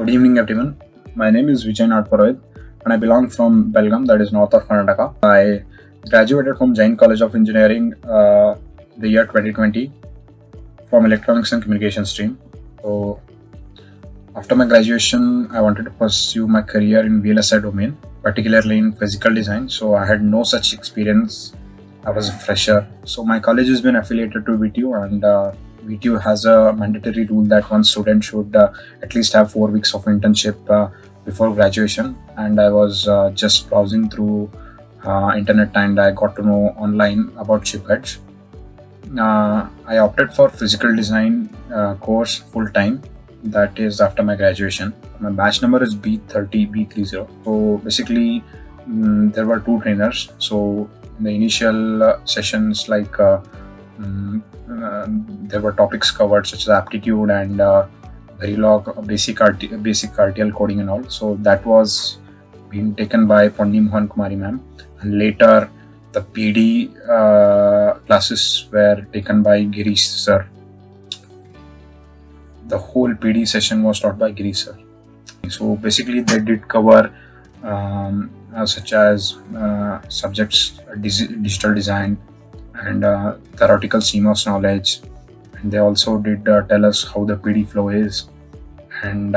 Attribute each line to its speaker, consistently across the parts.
Speaker 1: Good evening, everyone. My name is Vijay Nadparohit and I belong from Belgaum, that is north of Karnataka. I graduated from Jain College of Engineering the year 2020 from Electronics and Communication stream. So, after my graduation, I wanted to pursue my career in VLSI domain, particularly in physical design. So, I had no such experience. I was a fresher. So, my college has been affiliated to VTU, and VTU has a mandatory rule that one student should at least have 4 weeks of internship before graduation. And I was just browsing through internet and I got to know online about Chipheads. I opted for physical design course full time. That is after my graduation. My batch number is B30B30. So basically, there were two trainers. So in the initial sessions, like there were topics covered such as aptitude and Verilog, basic RTL coding and all. So that was being taken by Ponni Mohan Kumari ma'am, and later the PD classes were taken by Girish sir. The whole PD session was taught by Girish sir. So basically they did cover such as subjects, digital design and theoretical CMOS knowledge, and they also did tell us how the PD flow is, and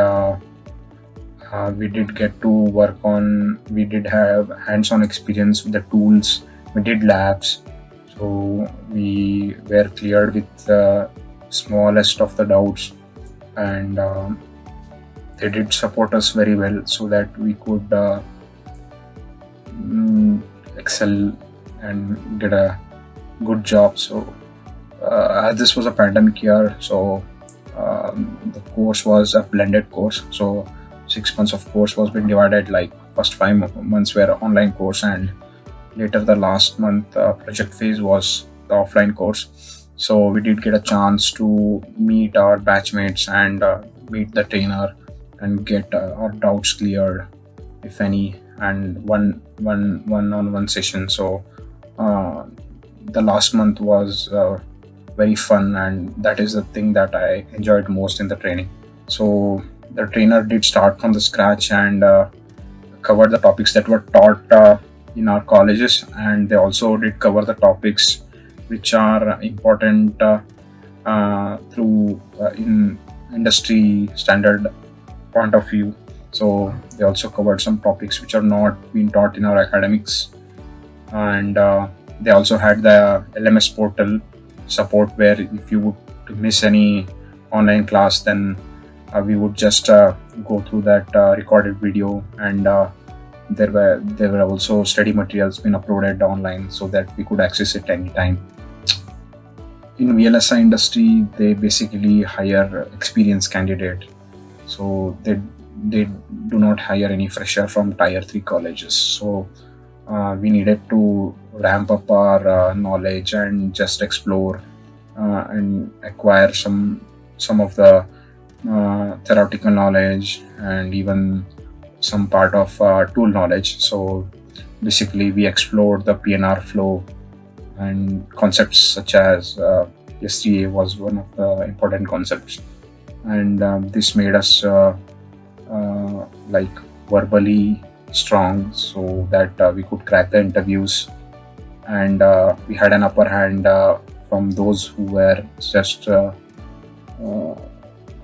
Speaker 1: we did get to work on, we did have hands-on experience with the tools, we did labs, so we were cleared with the smallest of the doubts, and they did support us very well so that we could excel and get a good job. So as this was a pandemic year, so the course was a blended course. So 6 months of course was been divided, like first 5 months were online course, and later the last month project phase was the offline course. So we did get a chance to meet our batchmates and meet the trainer and get our doubts cleared, if any, and one-on-one session. So the last month was very fun, and that is the thing that I enjoyed most in the training. So the trainer did start from the scratch and cover the topics that were taught in our colleges, and they also did cover the topics which are important through in industry standard point of view. So they also covered some topics which are not being taught in our academics, and they also had the LMS portal support, where if you would miss any online class, then we would just go through that recorded video, and there were also study materials being uploaded online so that we could access it anytime. In VLSI industry, they basically hire experienced candidate, so they do not hire any fresher from tier 3 colleges. So we needed to ramp up our knowledge and just explore and acquire some of the theoretical knowledge and even some part of tool knowledge. So basically we explored the PNR flow, and concepts such as STA was one of the important concepts, and this made us like verbally strong so that we could crack the interviews, and we had an upper hand from those who were just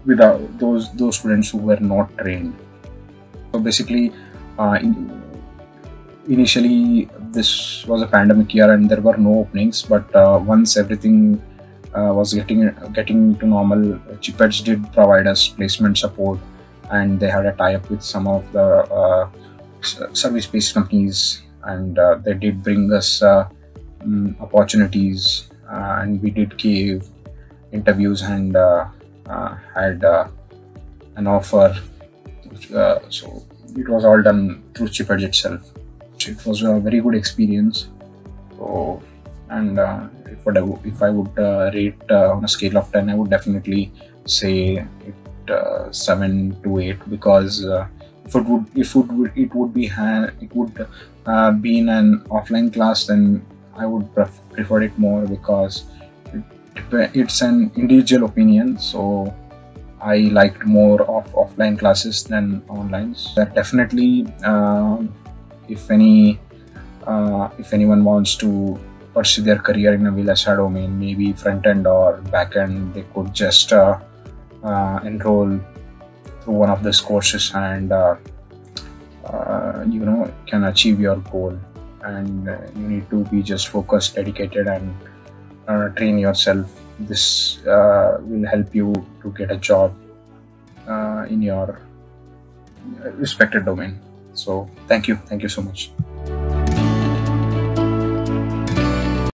Speaker 1: without those students who were not trained. So basically initially this was a pandemic year and there were no openings, but once everything was getting to normal, Chipheads did provide us placement support, and they had a tie-up with some of the service-based companies, and they did bring us opportunities, and we did give interviews and had an offer. So it was all done through Chipheads itself. It was a very good experience. So, and if I would rate on a scale of 10, I would definitely say it 7 to 8, because if it would be in an offline class, then I would prefer it more, because it's an individual opinion. So I liked more of offline classes than online. So definitely, if if anyone wants to pursue their career in a VLSI domain, maybe front end or back end, they could just enroll through one of these courses, and can achieve your goal. And you need to be just focused, dedicated, and train yourself. This will help you to get a job in your respected domain. So thank you so much.